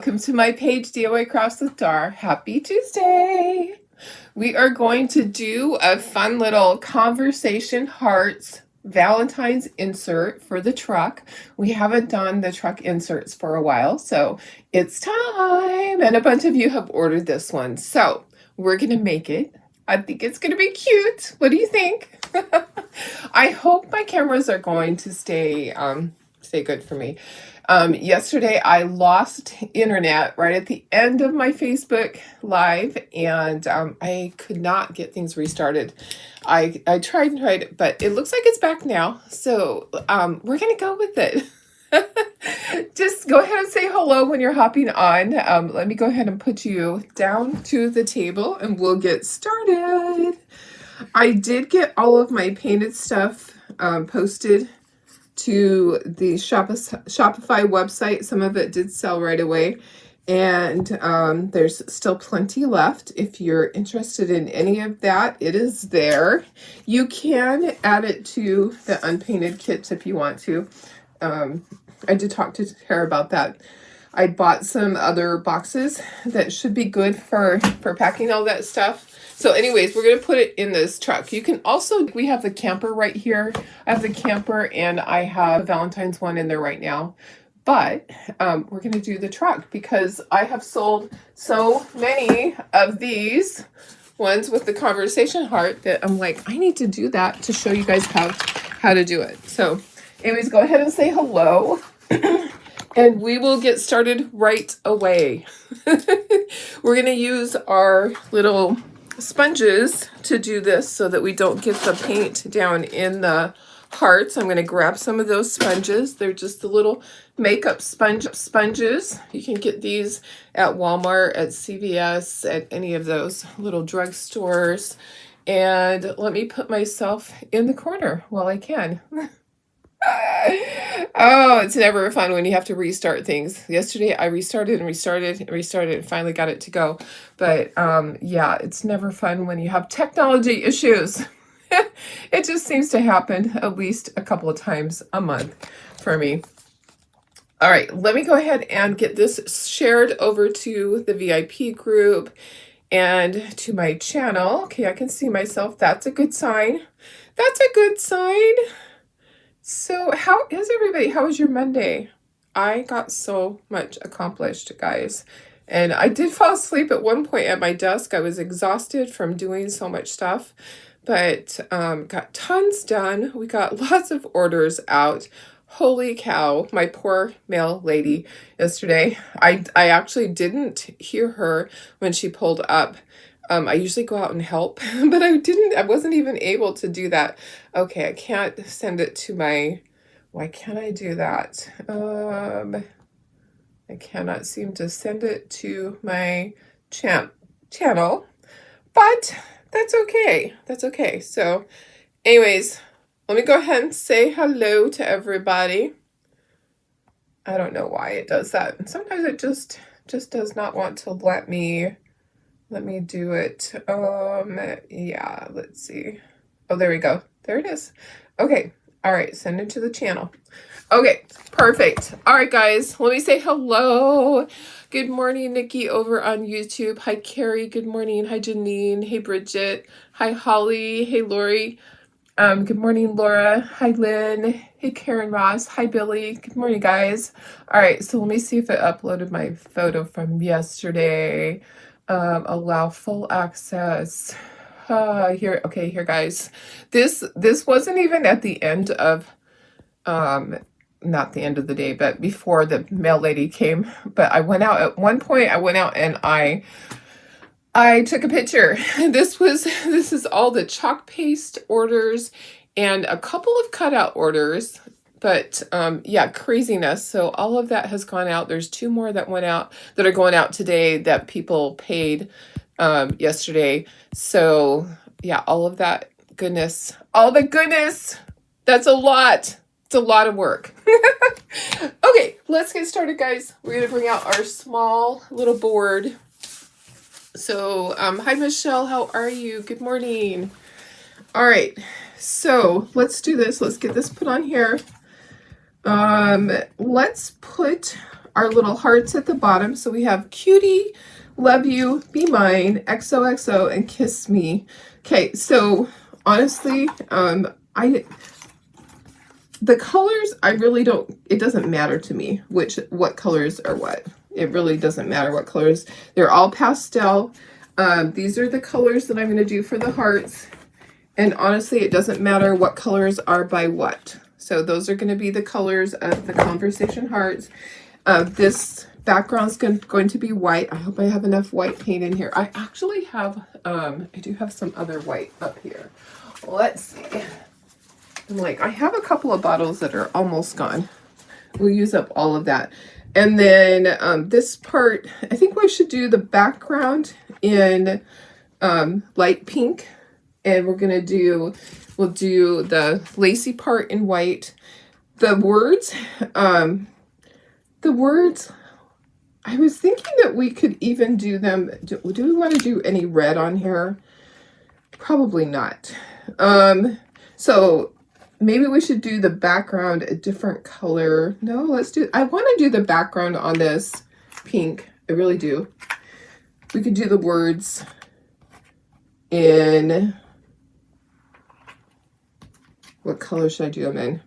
Welcome to my page, DIY Crafts with Dar. Happy Tuesday! We are going to do a fun little conversation hearts Valentine's insert for the truck. We haven't done the truck inserts for a while, so it's time. And a bunch of you have ordered this one, so we're going to make it. I think it's going to be cute. What do you think? I hope my cameras are going to stay good for me. Yesterday I lost internet right at the end of my Facebook live, and I could not get things restarted. I tried, but it looks like it's back now. So we're gonna go with it. Just go ahead and say hello when you're hopping on. Let me go ahead and put you down to the table and we'll get started. I did get all of my painted stuff posted to the Shopify website. Some of it did sell right away, and there's still plenty left. If you're interested in any of that, it is there. You can add it to the unpainted kits if you want to. I did talk to Tara about that. I bought some other boxes that should be good for packing all that stuff. So anyways, we're going to put it in this truck. You can also, we have the camper right here. I have the camper and I have a Valentine's one in there right now. But we're going to do the truck because I have sold so many of these ones with the conversation heart that I'm like, I need to do that to show you guys how to do it. So anyways, go ahead and say hello. And we will get started right away. We're going to use our little sponges to do this so that we don't get the paint down in the hearts. I'm going to grab some of those sponges. They're just the little makeup sponges. You can get these at Walmart, at CVS, at any of those little drugstores. And let me put myself in the corner while I can. Oh, it's never fun when you have to restart things. Yesterday I restarted and finally got it to go. But yeah, it's never fun when you have technology issues. It just seems to happen at least a couple of times a month for me. All right, let me go ahead and get this shared over to the VIP group and to my channel. Okay, I can see myself. That's a good sign. That's a good sign. So how is everybody? How was your Monday? I got so much accomplished, guys. And I did fall asleep at one point at my desk. I was exhausted from doing so much stuff, but got tons done. We got lots of orders out. Holy cow, my poor mail lady yesterday. I actually didn't hear her when she pulled up. I usually go out and help, but I wasn't even able to do that. Okay, I can't send it to my, why can't I do that? I cannot seem to send it to my channel, but that's okay. That's okay. So anyways, let me go ahead and say hello to everybody. I don't know why it does that. Sometimes it just does not want to let me do it. Yeah, let's see. Oh, there we go. There it is. Okay. All right. Send it to the channel. Okay. Perfect. All right, guys. Let me say hello. Good morning, Nikki over on YouTube. Hi, Carrie. Good morning. Hi, Janine. Hey, Bridget. Hi, Holly. Hey, Lori. Good morning, Laura. Hi, Lynn. Hey, Karen Ross. Hi, Billy. Good morning, guys. All right. So let me see if it uploaded my photo from yesterday. Allow full access. Here, okay, here, guys. This wasn't even at the end of, not the end of the day, but before the mail lady came. But I went out at one point. I went out and I took a picture. This is all the chalk paste orders and a couple of cutout orders. But yeah, craziness. So all of that has gone out. There's 2 more that went out that are going out today that people paid yesterday. So yeah, all of that goodness, all the goodness. That's a lot. It's a lot of work. Okay, let's get started, guys. We're going to bring out our small little board. So hi, Michelle. How are you? Good morning. All right. So let's do this. Let's get this put on here. Let's put our little hearts at the bottom. So we have cutie, love you, be mine, XOXO, and kiss me. Okay, so honestly, the colors, I really don't, it doesn't matter to me what colors are what. It really doesn't matter what colors. They're all pastel. These are the colors that I'm going to do for the hearts. And honestly, it doesn't matter what colors are by what. So those are going to be the colors of the conversation hearts. This background is going to be white. I hope I have enough white paint in here. I actually have, I do have some other white up here. Let's see. I'm like, I have a couple of bottles that are almost gone. We'll use up all of that. And then this part, I think we should do the background in light pink. And we'll do the lacy part in white. The words, I was thinking that we could even do them. Do we want to do any red on here? Probably not. So maybe we should do the background a different color. No, I want to do the background on this pink. I really do. We could do the words in, what color should I do them in?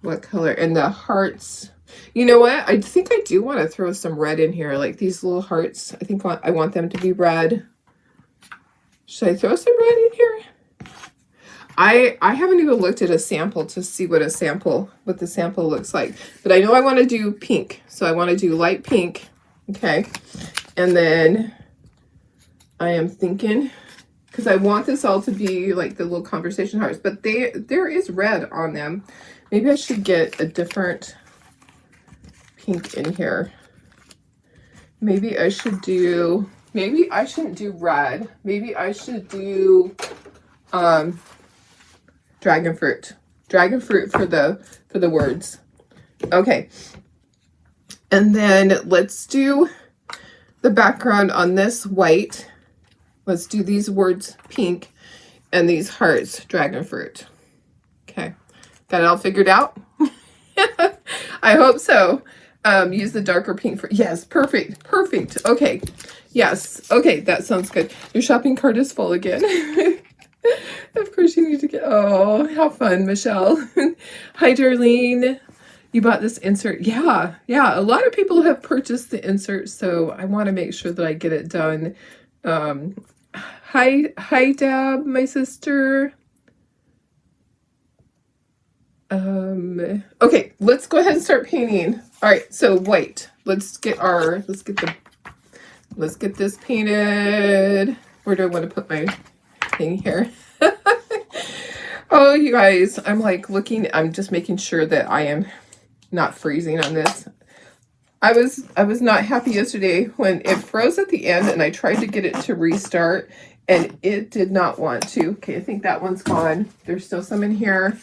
What color? And the hearts. You know what? I think I do want to throw some red in here, like these little hearts. I think I want them to be red. Should I throw some red in here? I haven't even looked at a sample to see what the sample looks like. But I know I want to do pink. So I want to do light pink. Okay. And then I am thinking, because I want this all to be like the little conversation hearts, but there is red on them. Maybe I should get a different pink in here. Maybe I shouldn't do red. Maybe I should do dragon fruit for the words. Okay. And then let's do the background on this white. Let's do these words pink and these hearts dragon fruit. Okay. Got it all figured out? I hope so. Use the darker pink for, yes, perfect. Okay. Yes. Okay, that sounds good. Your shopping cart is full again. Of course you need to get, oh, how fun, Michelle. Hi, Darlene. You bought this insert. Yeah. A lot of people have purchased the insert, so I want to make sure that I get it done. Hi, Deb, my sister. Okay, let's go ahead and start painting. All right, so white. Let's get this painted. Where do I want to put my thing here? Oh, you guys, I'm just making sure that I am not freezing on this. I was not happy yesterday when it froze at the end and I tried to get it to restart and it did not want to. Okay, I think that one's gone. There's still some in here.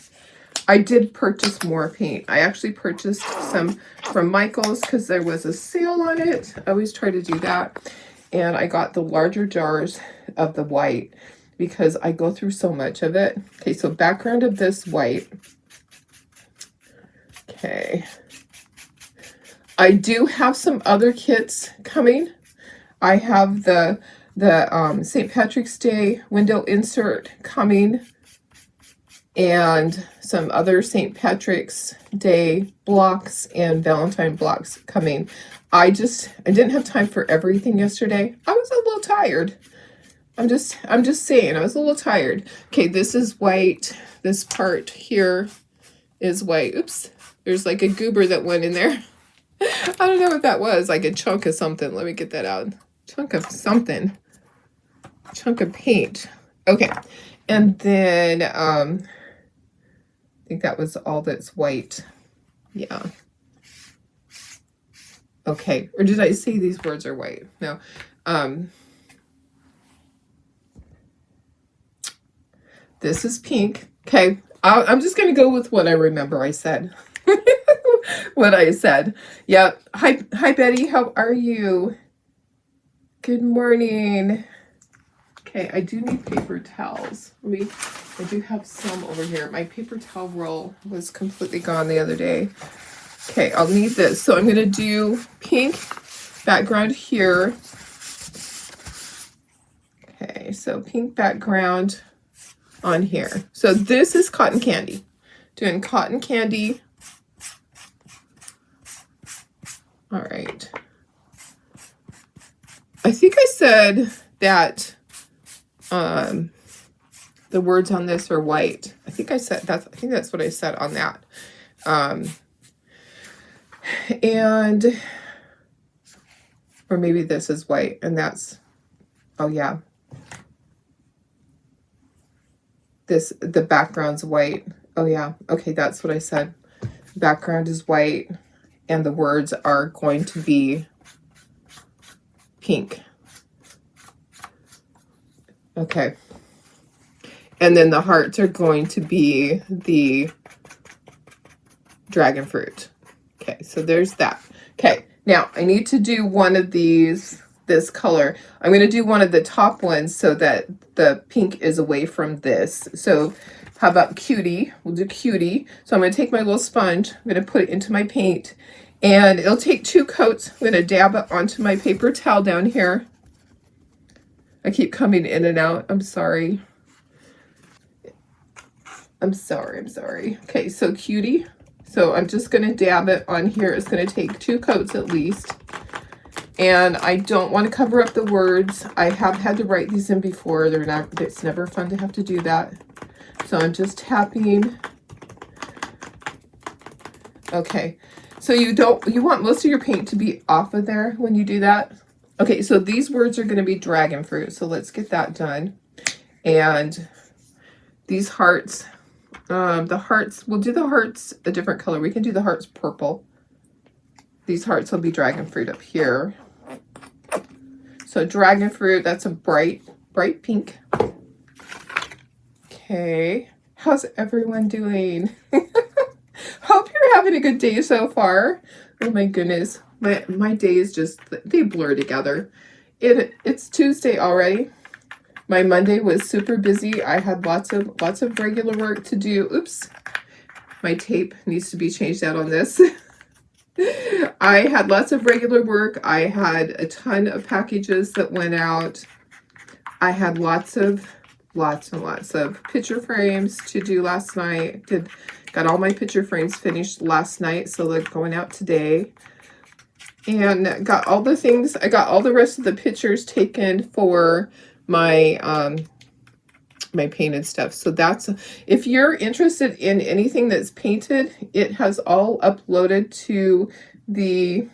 I did purchase more paint. I actually purchased some from Michael's because there was a sale on it. I always try to do that. And I got the larger jars of the white because I go through so much of it. Okay, so background of this white. Okay. I do have some other kits coming. I have the St. Patrick's Day window insert coming and some other St. Patrick's Day blocks and Valentine blocks coming. I didn't have time for everything yesterday. I was a little tired. I'm just saying, I was a little tired. Okay, this is white. This part here is white. Oops, there's like a goober that went in there. I don't know what that was, like a chunk of something. Let me get that out. Chunk of something. Chunk of paint. Okay, and then I think that was all that's white. Yeah. Okay, or did I say these words are white? No. This is pink. Okay, I'm just going to go with what I remember I said. What I said. Yep. Hi, Betty. How are you? Good morning. Okay, I do need paper towels. I do have some over here. My paper towel roll was completely gone the other day. Okay, I'll need this. So I'm going to do pink background here. Okay, so pink background on here. So this is cotton candy. Doing cotton candy. All right. I think I said that the words on this are white. I think that's what I said on that. And or maybe this is white and that's, oh yeah. The background's white. Oh yeah. Okay, that's what I said. Background is white and the words are going to be pink. Okay. And then the hearts are going to be the dragon fruit. Okay, so there's that. Okay, now I need to do one of these, this color. I'm going to do one of the top ones so that the pink is away from this. So how about Cutie? We'll do Cutie. So I'm going to take my little sponge. I'm going to put it into my paint. And it'll take 2 coats. I'm going to dab it onto my paper towel down here. I keep coming in and out. I'm sorry. I'm sorry. Okay, so Cutie. So I'm just going to dab it on here. It's going to take 2 coats at least. And I don't want to cover up the words. I have had to write these in before. It's never fun to have to do that. So I'm just tapping. Okay. So you want most of your paint to be off of there when you do that. Okay, so these words are going to be dragon fruit. So let's get that done. And these hearts, the hearts, we'll do the hearts a different color. We can do the hearts purple. These hearts will be dragon fruit up here. So dragon fruit, that's a bright pink. Okay, how's everyone doing? Hope you're having a good day so far. Oh my goodness, my days just, they blur together. It's Tuesday already. My Monday was super busy. I had lots of regular work to do. Oops, my tape needs to be changed out on this. I had lots of regular work. I had a ton of packages that went out. I had lots and lots of picture frames to do last night. Got all my picture frames finished last night, so they're going out today. And got all the things. I got all the rest of the pictures taken for my my painted stuff. So that's, if you're interested in anything that's painted, it has all uploaded to the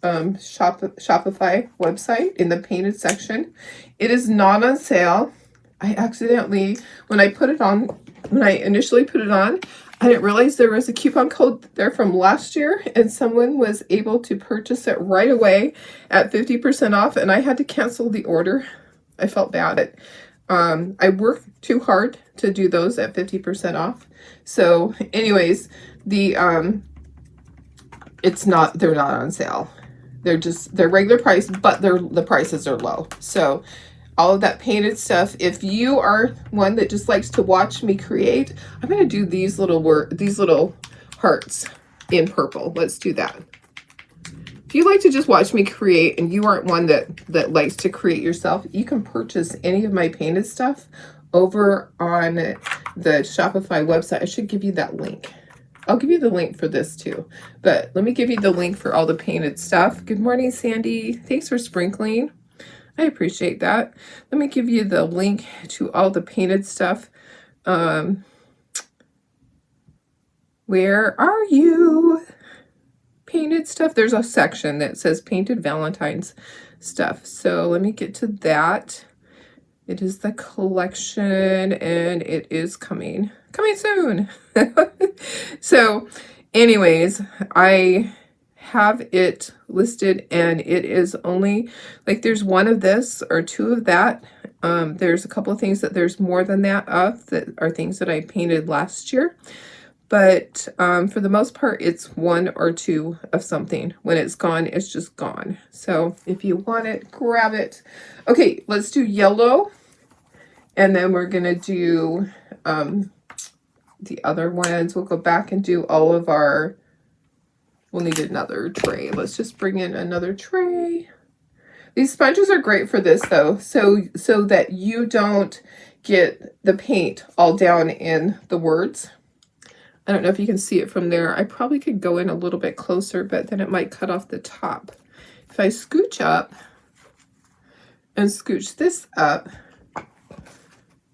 Shopify website in the painted section. It is not on sale. I accidentally, when I initially put it on, I didn't realize there was a coupon code there from last year, and someone was able to purchase it right away at 50% off, and I had to cancel the order. I felt bad. I worked too hard to do those at 50% off. So anyways, they're not on sale. They're regular price, but the prices are low. So all of that painted stuff, if you are one that just likes to watch me create, I'm going to do these little hearts in purple. Let's do that. If you like to just watch me create and you aren't one that likes to create yourself, you can purchase any of my painted stuff over on the Shopify website. I should give you that link. I'll give you the link for this too, but let me give you the link for all the painted stuff. Good morning, Sandy. Thanks for sprinkling. I appreciate that. Let me give you the link to all the painted stuff. Where are you? Painted stuff. There's a section that says painted Valentine's stuff. So let me get to that. It is the collection and it is coming soon. So anyways, I have it listed and it is only like there's one of this or 2 of that. There's a couple of things that there's more than that of that are things that I painted last year. But for the most part, it's 1 or 2 of something. When it's gone, it's just gone. So if you want it, grab it. Okay, let's do yellow. And then we're going to do the other ones. We'll go back and do all of our We'll need another tray. Let's just bring in another tray. These sponges are great for this though, so that you don't get the paint all down in the words. I don't know if you can see it from there. I probably could go in a little bit closer, but then it might cut off the top. If I scooch up and scooch this up,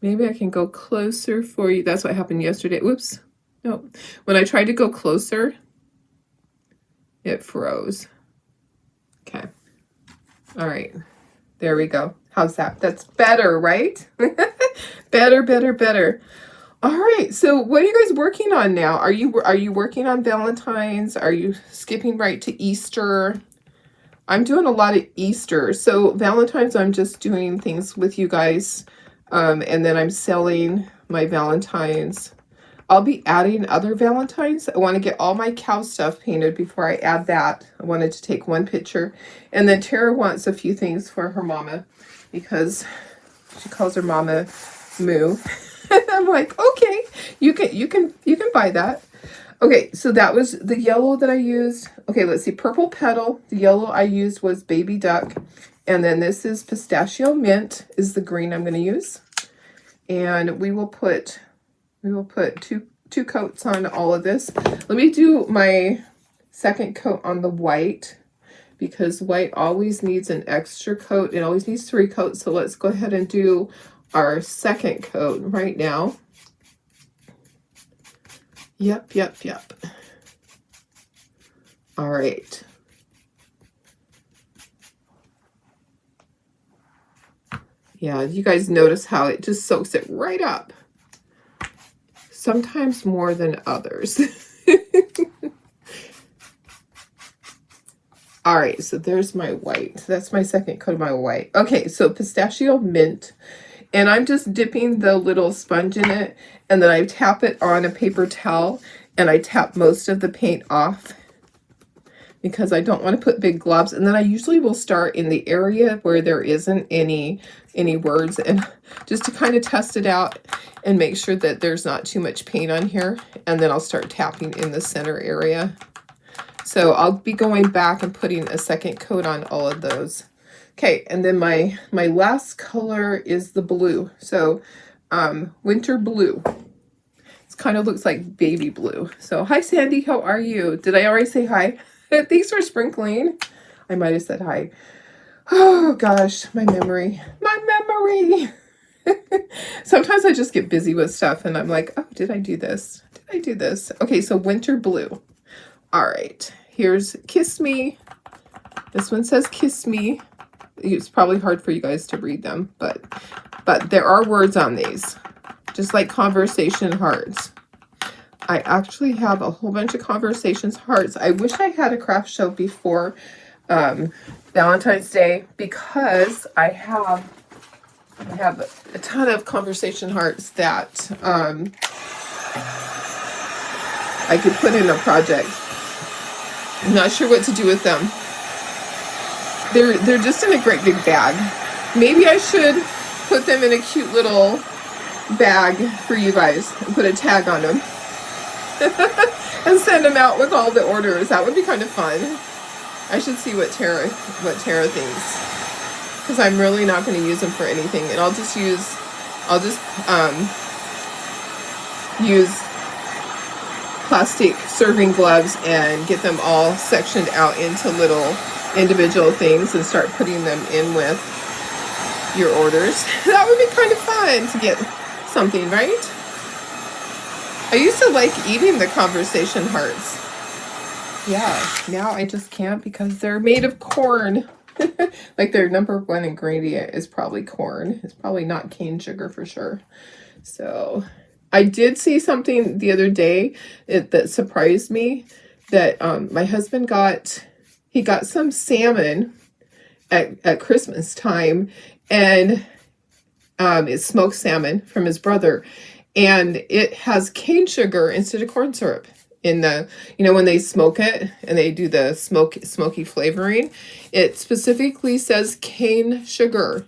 maybe I can go closer for you. That's what happened yesterday. Whoops. No. When I tried to go closer, it froze. Okay. All right. There we go. How's that? That's better, right? Better, better, better. All right. So what are you guys working on now? Are you working on Valentine's? Are you skipping right to Easter? I'm doing a lot of Easter. So Valentine's, I'm just doing things with you guys. And then I'm selling my Valentine's. I'll be adding other Valentines. I want to get all my cow stuff painted before I add that. I wanted to take one picture. And then Tara wants a few things for her mama because she calls her mama Moo. I'm like, okay, you can buy that. Okay, so that was the yellow that I used. Okay, let's see. Purple Petal. The yellow I used was Baby Duck. And then this is Pistachio Mint is the green I'm going to use. And we will put two coats on all of this. Let me do my second coat on the white because white always needs an extra coat. It always needs 3 coats. So let's go ahead and do our second coat right now. Yep. All right. Yeah, you guys notice how it just soaks it right up. Sometimes more than others. All right, so there's my white. That's my second coat of my white. Okay, so Pistachio Mint. And I'm just dipping the little sponge in it. And then I tap it on a paper towel. And I tap most of the paint off. Because I don't want to put big globs. And then I usually will start in the area where there isn't any words. And just to kind of test it out. And make sure that there's not too much paint on here. And then I'll start tapping in the center area. So I'll be going back and putting a second coat on all of those. Okay, and then my last color is the blue. So Winter Blue. It kind of looks like baby blue. So hi Sandy, how are you? Did I already say hi? Thanks for sprinkling. I might have said hi. Oh gosh, my memory. Sometimes I just get busy with stuff and I'm like, oh, did I do this? Did I do this? Okay, so Winter Blue. All right, here's Kiss Me. This one says Kiss Me. It's probably hard for you guys to read them, but there are words on these, just like Conversation Hearts. I actually have a whole bunch of Conversations Hearts. I wish I had a craft show before Valentine's Day because I have a ton of Conversation Hearts that I could put in a project. I'm not sure what to do with them. They're just in a great big bag. Maybe I should put them in a cute little bag for you guys and put a tag on them. And send them out with all the orders. That would be kind of fun. I should see what Tara thinks. Because I'm really not going to use them for anything. And I'll just use plastic serving gloves and get them all sectioned out into little individual things and start putting them in with your orders. That would be kind of fun to get something, right? I used to like eating the Conversation Hearts. Yeah, now I just can't because they're made of corn. Like their #1 ingredient is probably corn. It's probably not cane sugar for sure. So I did see something the other day that surprised me, that my husband got some salmon at Christmas time, and it's smoked salmon from his brother, and it has cane sugar instead of corn syrup in the, when they smoke it and they do the smoky flavoring, it specifically says cane sugar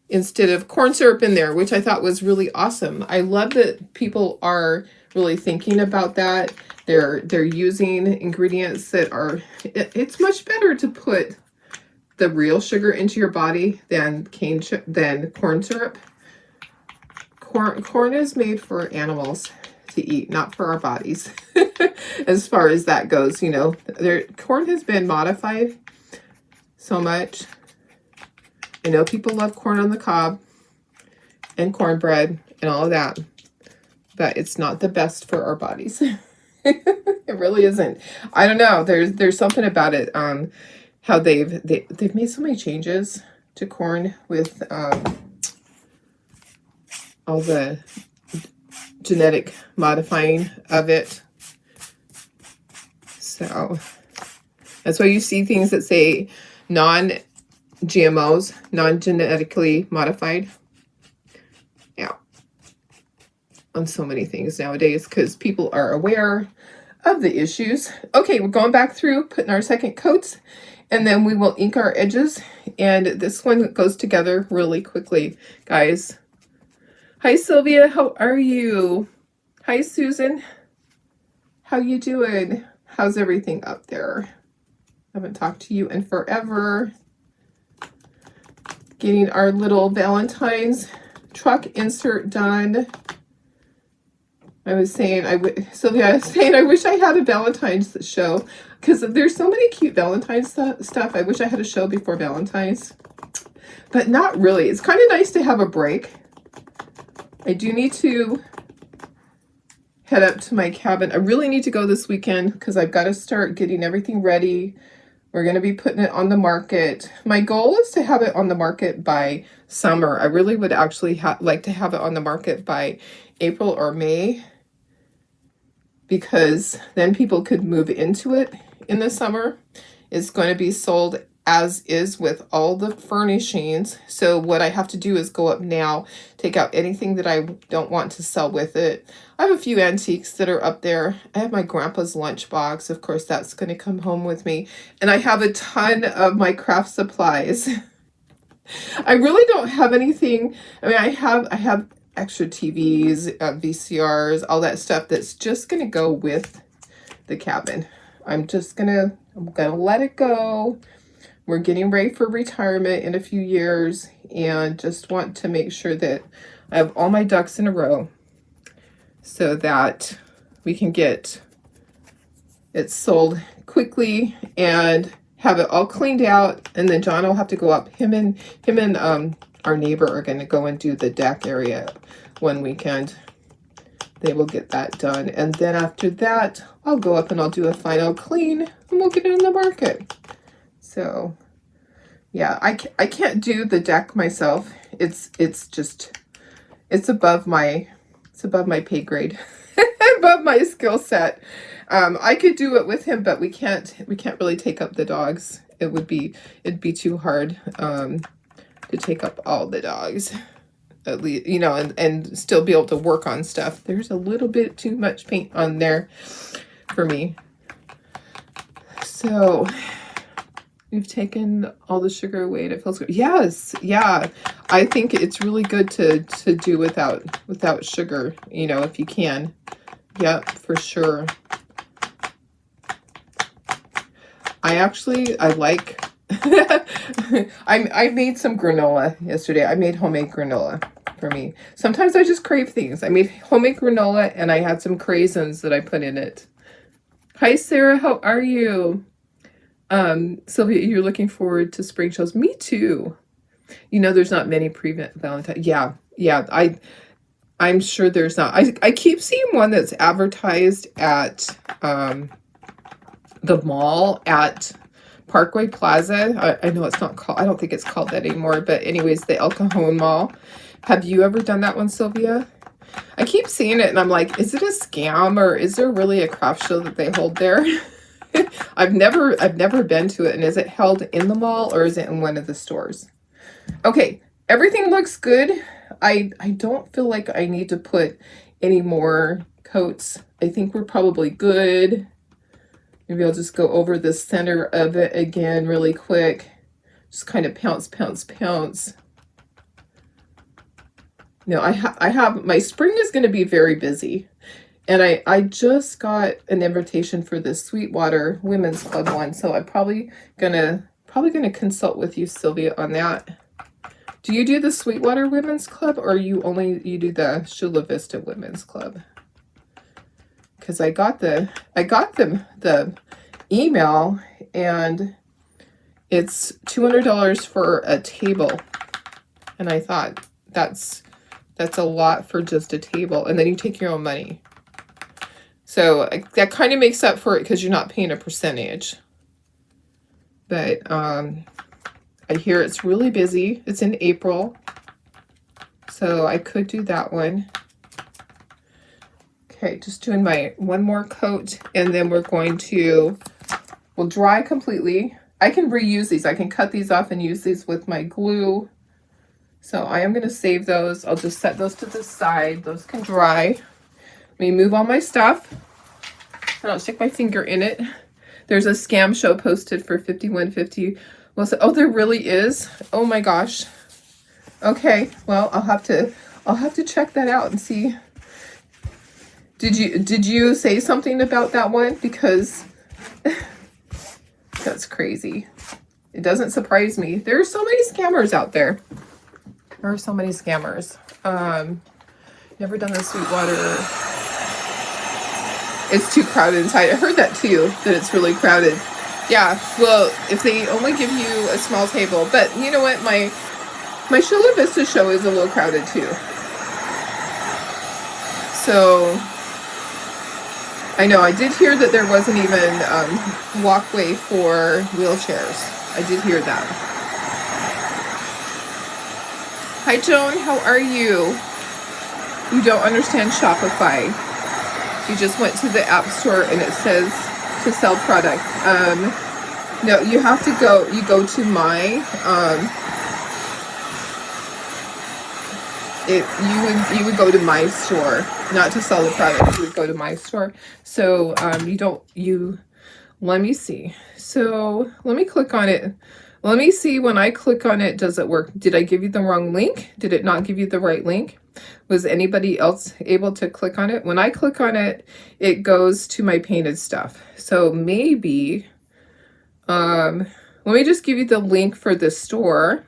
instead of corn syrup in there, which I thought was really awesome. I love that people are really thinking about that They're using ingredients that are, it's much better to put the real sugar into your body than corn syrup. Corn is made for animals to eat, not for our bodies. As far as that goes, you know, corn has been modified so much. I know people love corn on the cob and cornbread and all of that, but it's not the best for our bodies. It really isn't. I don't know. There's something about it. How they've made so many changes to corn with all the genetic modifying of it. So that's why you see things that say non-GMOs, non-genetically modified. Yeah. On so many things nowadays, because people are aware of the issues. Okay, we're going back through, putting our second coats, and then we will ink our edges. And this one goes together really quickly, guys. Hi, Sylvia. How are you? Hi, Susan. How you doing? How's everything up there? I haven't talked to you in forever. Getting our little Valentine's truck insert done. Sylvia, I was saying, I wish I had a Valentine's show, because there's so many cute Valentine's stuff. I wish I had a show before Valentine's, but not really. It's kind of nice to have a break. I do need to head up to my cabin. I really need to go this weekend because I've got to start getting everything ready. We're going to be putting it on the market. My goal is to have it on the market by summer. I really would actually like to have it on the market by April or May, because then people could move into it in the summer. It's going to be sold as is with all the furnishings. So what I have to do is go up now, take out anything that I don't want to sell with it. I have a few antiques that are up there. I have my grandpa's lunchbox. Of course, that's going to come home with me. And I have a ton of my craft supplies. I really don't have anything. I mean, I have extra TVs, VCRs, all that stuff that's just going to go with the cabin. I'm gonna let it go. We're getting ready for retirement in a few years, and just want to make sure that I have all my ducks in a row so that we can get it sold quickly and have it all cleaned out. And then John will have to go up. Him and our neighbor are going to go and do the deck area one weekend. They will get that done. And then after that, I'll go up and I'll do a final clean and we'll get it in the market. So yeah, I can't do the deck myself. It's above my pay grade, above my skill set. I could do it with him, but we can't really take up the dogs. It'd be too hard to take up all the dogs, at least, you know, and still be able to work on stuff. There's a little bit too much paint on there for me. So we've taken all the sugar away and it feels good. Yes, yeah. I think it's really good to do without sugar, you know, if you can. Yep, for sure. I like I made some granola yesterday. I made homemade granola for me. Sometimes I just crave things. I made homemade granola and I had some craisins that I put in it. Hi Sarah, how are you? Sylvia, you're looking forward to spring shows. Me too. You know, there's not many pre-Valentine. Yeah, I'm sure there's not. I keep seeing one that's advertised at the mall at Parkway Plaza. I know it's not called, I don't think it's called that anymore, but anyways, the El Cajon Mall. Have you ever done that one, Sylvia? I keep seeing it and I'm like, is it a scam or is there really a craft show that they hold there? I've never been to it. And is it held in the mall or is it in one of the stores? Okay, everything looks good. I don't feel like I need to put any more coats. I think we're probably good. Maybe I'll just go over the center of it again really quick. Just kind of pounce. No, I have my spring is going to be very busy. And I just got an invitation for the Sweetwater Women's Club one, so I'm probably gonna consult with you, Sylvia, on that. Do you do the Sweetwater Women's Club, or you do the Chula Vista Women's Club? Because I got the email, and it's $200 for a table, and I thought that's a lot for just a table, and then you take your own money. So that kind of makes up for it because you're not paying a percentage. But I hear it's really busy. It's in April, so I could do that one. Okay, just doing my one more coat, and then we'll dry completely. I can reuse these. I can cut these off and use these with my glue. So I am going to save those. I'll just set those to the side. Those can dry. Let me move all my stuff. I don't stick my finger in it. There's a scam show posted for $51.50. Well, so, oh, there really is. Oh my gosh. Okay, well, I'll have to check that out and see. Did you say something about that one? Because that's crazy. It doesn't surprise me. There are so many scammers out there. There are so many scammers. Never done the Sweetwater. It's too crowded inside. I heard that too, that it's really crowded. Yeah, well, if they only give you a small table. But you know what? My Chula Vista show is a little crowded too. So, I know, I did hear that there wasn't even walkway for wheelchairs. I did hear that. Hi, Joan. How are you? You don't understand Shopify. You just went to the App Store and it says to sell product. No, you have to go, you go to my, you would go to my store, not to sell the product. You would go to my store. So, let me see. So let me click on it. Let me see, when I click on it, does it work? Did I give you the wrong link? Did it not give you the right link? Was anybody else able to click on it? When I click on it, it goes to my painted stuff. So maybe, let me just give you the link for the store,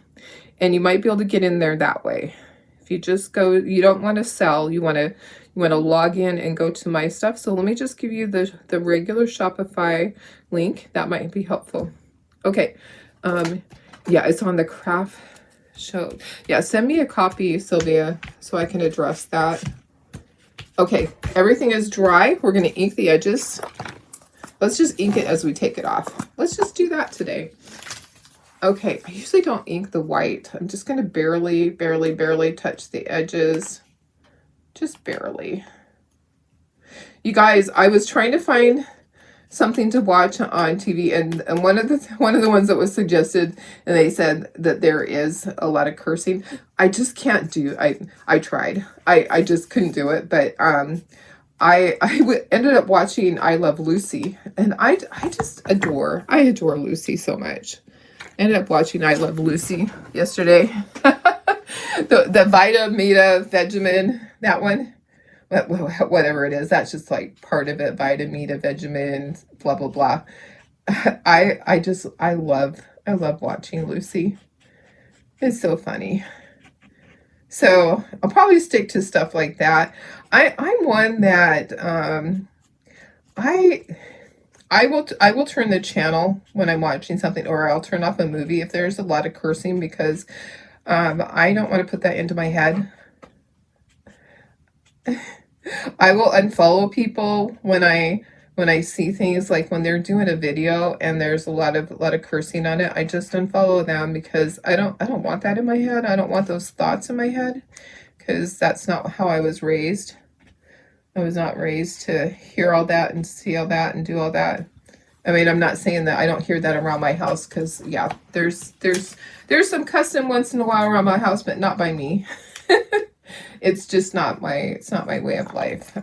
and you might be able to get in there that way. If you just go, you don't want to sell, you want to log in and go to my stuff. So let me just give you the regular Shopify link. That might be helpful. Okay. Yeah, it's on the craft show. Yeah, send me a copy, Sylvia, so I can address that. Okay, everything is dry. We're going to ink the edges. Let's just ink it as we take it off. Let's just do that today. Okay, I usually don't ink the white. I'm just going to barely touch the edges. Just barely. You guys, I was trying to find something to watch on TV, and one of the ones that was suggested, and they said that there is a lot of cursing. I just can't do. I tried. I just couldn't do it. But I ended up watching I Love Lucy, and I adore Lucy so much. Ended up watching I Love Lucy yesterday. the Vita Meta Vegemin, that one. Whatever it is, that's just like part of it. Vitamin, Vegemin, blah blah blah. I love watching Lucy. It's so funny. So I'll probably stick to stuff like that. I'm one that I will turn the channel when I'm watching something, or I'll turn off a movie if there's a lot of cursing, because I don't want to put that into my head. I will unfollow people when I see things, like when they're doing a video and there's a lot of cursing on it. I just unfollow them, because I don't want that in my head. I don't want those thoughts in my head, because that's not how I was raised. I was not raised to hear all that and see all that and do all that. I mean, I'm not saying that I don't hear that around my house, because yeah, there's some cussing once in a while around my house, but not by me. It's just not my way of life.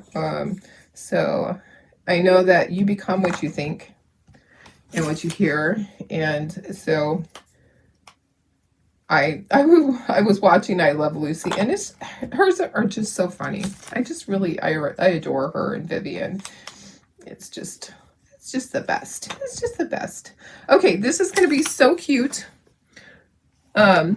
So I know that you become what you think and what you hear. And so I was watching I Love Lucy, and hers are just so funny. I adore her and Vivian. It's just the best. It's just the best. Okay, this is going to be so cute. Oh,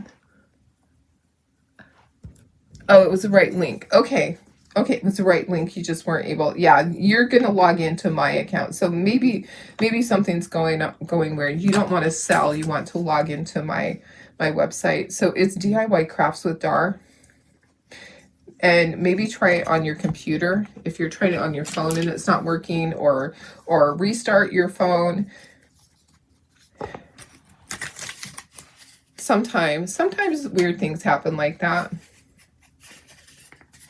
it was the right link. Okay, it was the right link. You just weren't able. Yeah, you're going to log into my account. So maybe something's going weird. You don't want to sell. You want to log into my website. So it's DIY Crafts with Dar. And maybe try it on your computer. If you're trying it on your phone and it's not working, or restart your phone. Sometimes weird things happen like that,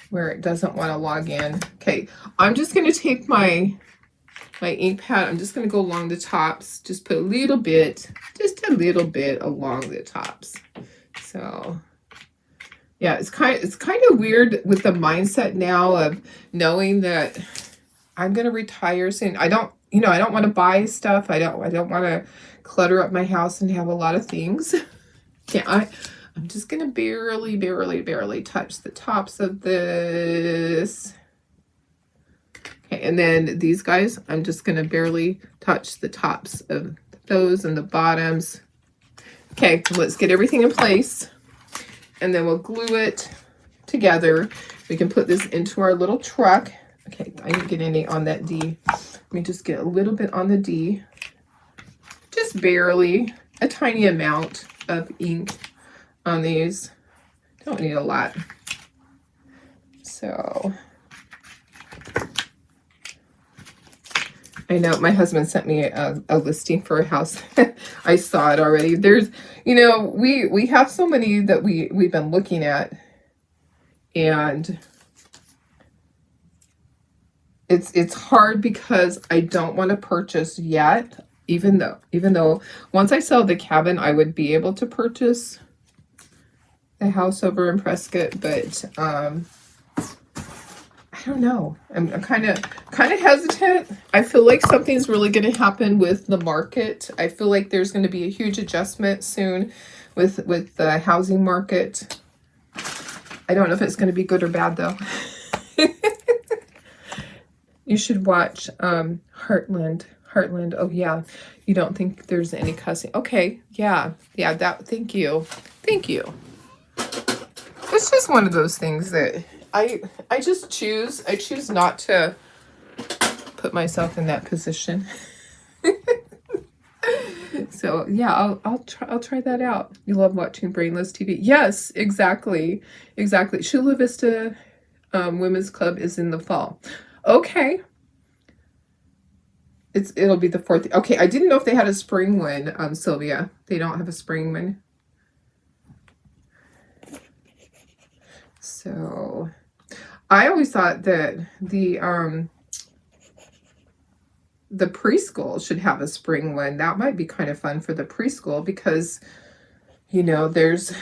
where it doesn't want to log in. Okay, I'm just going to take my ink pad. I'm just going to go along the tops. Just put a little bit along the tops. So yeah, it's kind of weird with the mindset now of knowing that I'm going to retire soon. I don't want to buy stuff. I don't want to clutter up my house and have a lot of things. Yeah, I'm just going to barely touch the tops of this. Okay, and then these guys, I'm just going to barely touch the tops of those and the bottoms. Okay, let's get everything in place. And then we'll glue it together. We can put this into our little truck. Okay, I didn't get any on that D. Let me just get a little bit on the D. Just barely, a tiny amount of ink on these. Don't need a lot. So, I know my husband sent me a listing for a house. I saw it already. There's, we have so many that we've been looking at, and it's hard because I don't want to purchase yet, even though once I sell the cabin, I would be able to purchase the house over in Prescott, but I don't know. I'm kind of hesitant. I feel like something's really going to happen with the market. I feel like there's going to be a huge adjustment soon with the housing market. I don't know if it's going to be good or bad though. You should watch Heartland. Oh yeah. You don't think there's any cussing? Okay. Yeah. Thank you. It's just one of those things that I choose not to put myself in that position. So yeah, I'll try that out. You love watching Brainless TV? Yes, exactly. Chula Vista Women's Club is in the fall. Okay. It'll be the 4th. Okay, I didn't know if they had a spring one, Sylvia. They don't have a spring one. So I always thought that the preschool should have a spring one. That might be kind of fun for the preschool because there's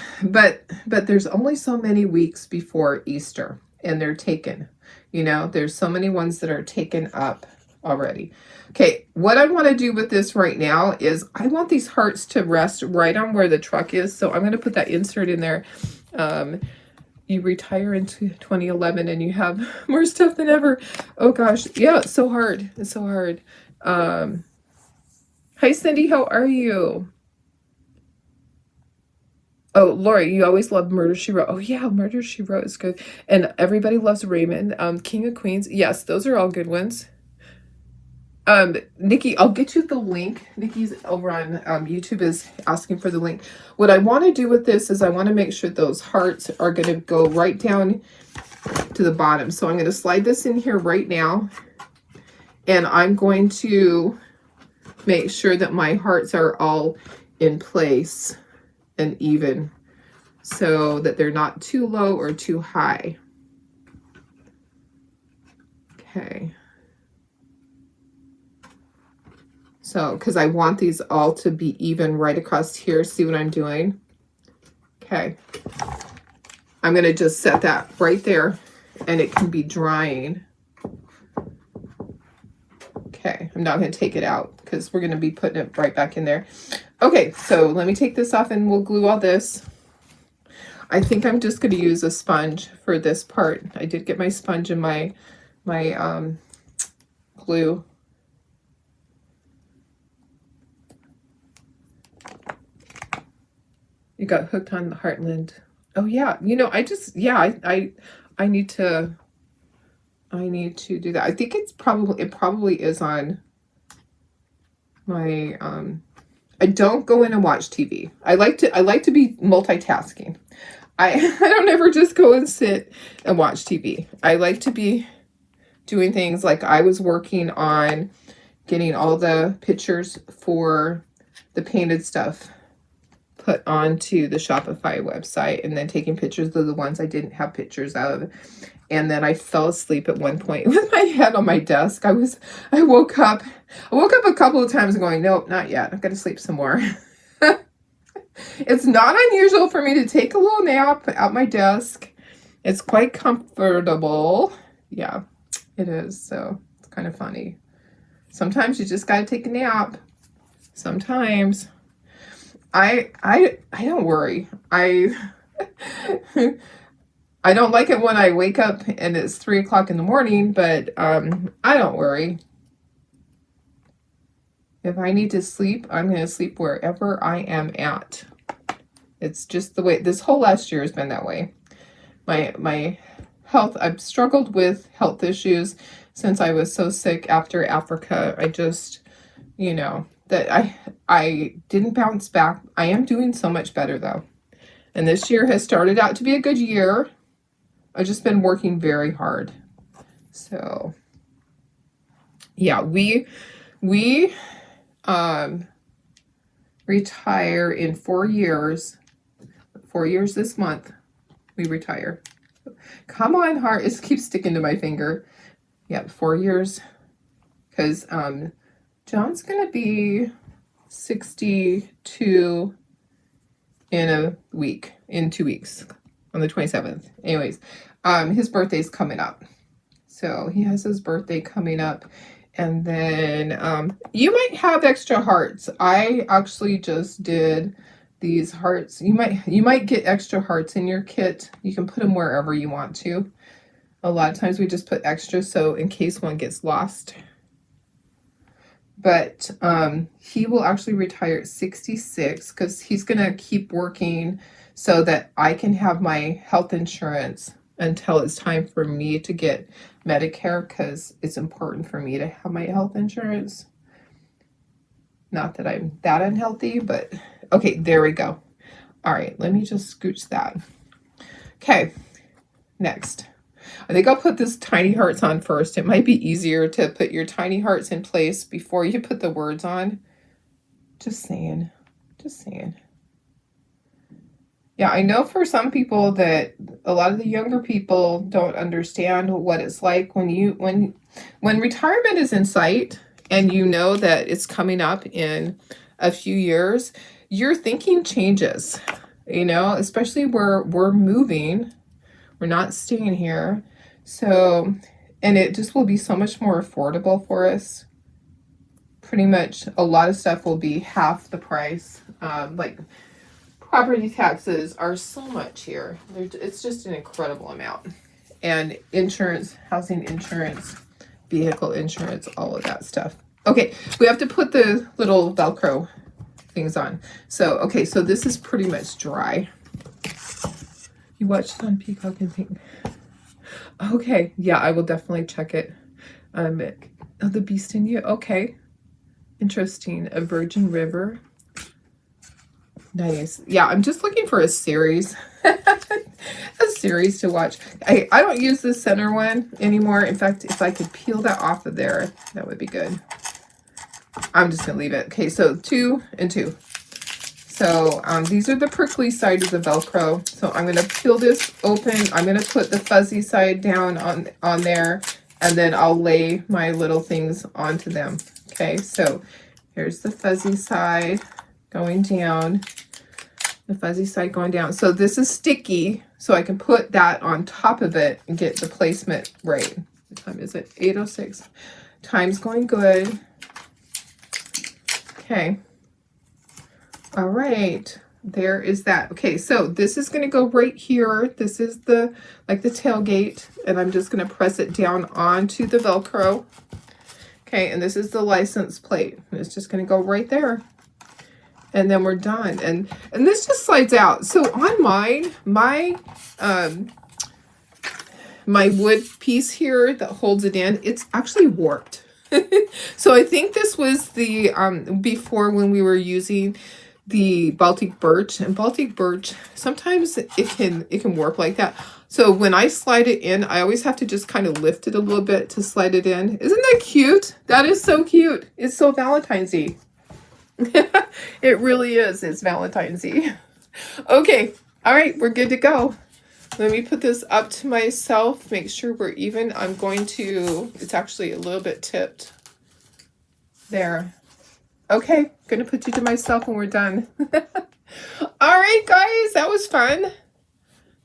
only so many weeks before Easter and they're taken. There's so many ones that are taken up already. Okay, what I want to do with this right now is I want these hearts to rest right on where the truck is. So I'm going to put that insert in there. You retire into 2011 and you have more stuff than ever. Oh gosh. Yeah, it's so hard. Hi Cindy, how are you? Oh, Lori, you always love Murder, She Wrote. Oh yeah, Murder, She Wrote is good. And everybody loves Raymond. King of Queens. Yes, those are all good ones. Nikki, I'll get you the link. Nikki's over on YouTube is asking for the link. What I want to do with this is I want to make sure those hearts are going to go right down to the bottom. So I'm going to slide this in here right now. And I'm going to make sure that my hearts are all in place and even so that they're not too low or too high. Okay. So, because I want these all to be even right across here. See what I'm doing? Okay. I'm going to just set that right there and it can be drying. Okay. I'm not going to take it out because we're going to be putting it right back in there. Okay. So let me take this off and we'll glue all this. I think I'm just going to use a sponge for this part. I did get my sponge and my glue. You got hooked on the Heartland. Oh yeah, you know, I just, yeah, I need to do that. I think it probably is on my I don't go in and watch TV. I like to be multitasking. I don't ever just go and sit and watch TV. I like to be doing things. Like I was working on getting all the pictures for the painted stuff put onto the Shopify website, and then taking pictures of the ones I didn't have pictures of. And then I fell asleep at one point with my head on my desk. I woke up a couple of times going, nope, not yet. I've got to sleep some more. It's not unusual for me to take a little nap at my desk. It's quite comfortable. Yeah, it is. So it's kind of funny. Sometimes you just got to take a nap. Sometimes. I don't worry. I don't like it when I wake up and it's 3 o'clock in the morning, but I don't worry. If I need to sleep, I'm going to sleep wherever I am at. It's just the way, this whole last year has been that way. My health, I've struggled with health issues since I was so sick after Africa. I just, you know, that I didn't bounce back. I am doing so much better though. And this year has started out to be a good year. I've just been working very hard. So yeah, we retire in 4 years. 4 years this month. We retire. Come on, heart. It keeps sticking to my finger. Yeah, 4 years. Because John's going to be 62 in 2 weeks, on the 27th. Anyways, his birthday's coming up. So he has his birthday coming up. And then you might have extra hearts. I actually just did these hearts. You might get extra hearts in your kit. You can put them wherever you want to. A lot of times we just put extra so in case one gets lost. But he will actually retire at 66 because he's going to keep working so that I can have my health insurance until it's time for me to get Medicare, because it's important for me to have my health insurance. Not that I'm that unhealthy, but okay, there we go. All right, let me just scooch that. Okay, next. I think I'll put this tiny hearts on first. It might be easier to put your tiny hearts in place before you put the words on. Just saying. Just saying. Yeah, I know for some people that a lot of the younger people don't understand what it's like when retirement is in sight and you know that it's coming up in a few years, your thinking changes, you know, especially where we're moving. We're not staying here. So, and it just will be so much more affordable for us. Pretty much a lot of stuff will be half the price. Like property taxes are so much here. It's just an incredible amount. And insurance, housing insurance, vehicle insurance, all of that stuff. Okay, we have to put the little Velcro things on. So, okay, so this is pretty much dry. You watched it on Peacock and think, okay, yeah, I will definitely check it. Oh, The Beast in You, okay. Interesting. A Virgin River. Nice. Yeah, I'm just looking for a series. A series to watch. I don't use the center one anymore. In fact, if I could peel that off of there, that would be good. I'm just going to leave it. Okay, so 2 and 2. So these are the prickly side of the Velcro. So I'm going to peel this open. I'm going to put the fuzzy side down on there. And then I'll lay my little things onto them. Okay, so here's the fuzzy side going down. The fuzzy side going down. So this is sticky. So I can put that on top of it and get the placement right. What time is it? 8:06. Time's going good. Okay. All right. there is that. Okay, so this is going to go right here. This is the tailgate, and I'm just going to press it down onto the Velcro. Okay, and this is the license plate. It's just going to go right there. And then we're done. And this just slides out. So on mine, my wood piece here that holds it in, it's actually warped. So I think this was the before, when we were using the Baltic birch, and Baltic birch, sometimes it can warp like that. So when I slide it in, I always have to just kind of lift it a little bit to slide it in. Isn't that cute? That is so cute. It's so Valentine's-y. It really is. It's Valentine's-y. Okay. All right. We're good to go. Let me put this up to myself. Make sure we're even. I'm going to, it's actually a little bit tipped. There. Okay. Going to put you to myself when we're done. All right, guys. That was fun.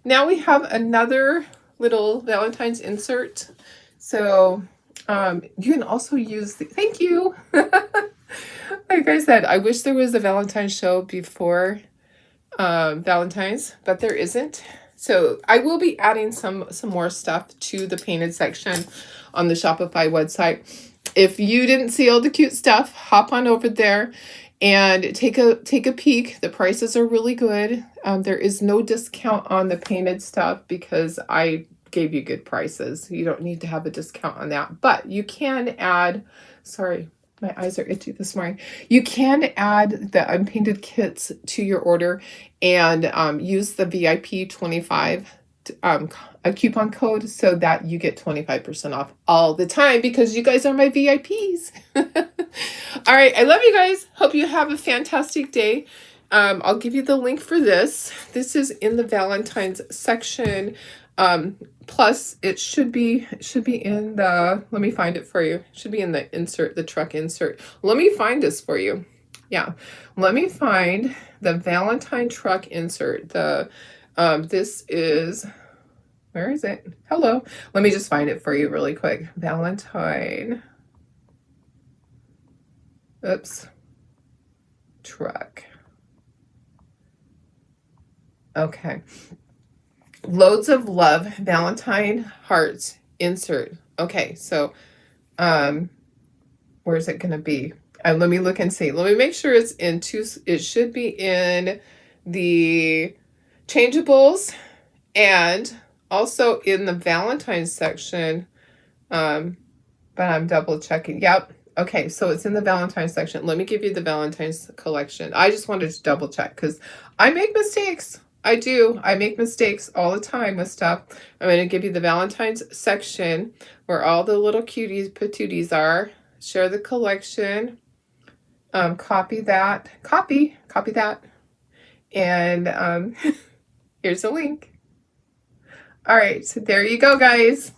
Now we have another little Valentine's insert. So you can also use the, thank you. Like I said, I wish there was a Valentine's show before Valentine's, but there isn't. So I will be adding some more stuff to the painted section on the Shopify website. If you didn't see all the cute stuff, hop on over there and take a peek. The prices are really good. There is no discount on the painted stuff because I gave you good prices. You don't need to have a discount on that, but you can add, sorry, my eyes are itchy this morning. You can add the unpainted kits to your order and use the VIP 25 a coupon code so that you get 25% off all the time because you guys are my VIPs. All right. I love you guys. Hope you have a fantastic day. I'll give you the link for this. This is in the Valentine's section. Plus it should be in the, let me find it for you. It should be in the insert, the truck insert. Let me find this for you. Yeah. Let me find the Valentine truck insert. The, this is, where is it? Hello. Let me just find it for you really quick. Valentine. Oops. Truck. Okay. Loads of Love Valentine hearts insert. Okay, so where's it gonna be? Let me look and see. Let me make sure it's in two. It should be in the changeables and also in the Valentine's section. But I'm double checking. Yep. Okay, so it's in the Valentine's section. Let me give you the Valentine's collection. I just wanted to double check because I make mistakes. I do. I make mistakes all the time with stuff. I'm going to give you the Valentine's section where all the little cuties, patooties are. Share the collection. Copy that. Copy that. And here's a link. All right. So there you go, guys.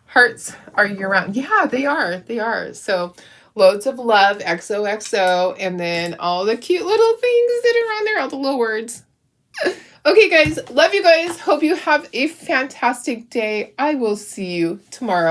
Hearts are year-round. Yeah, they are. They are. So Loads of Love, XOXO, and then all the cute little things that are on there, all the little words. Okay, guys. Love you guys. Hope you have a fantastic day. I will see you tomorrow.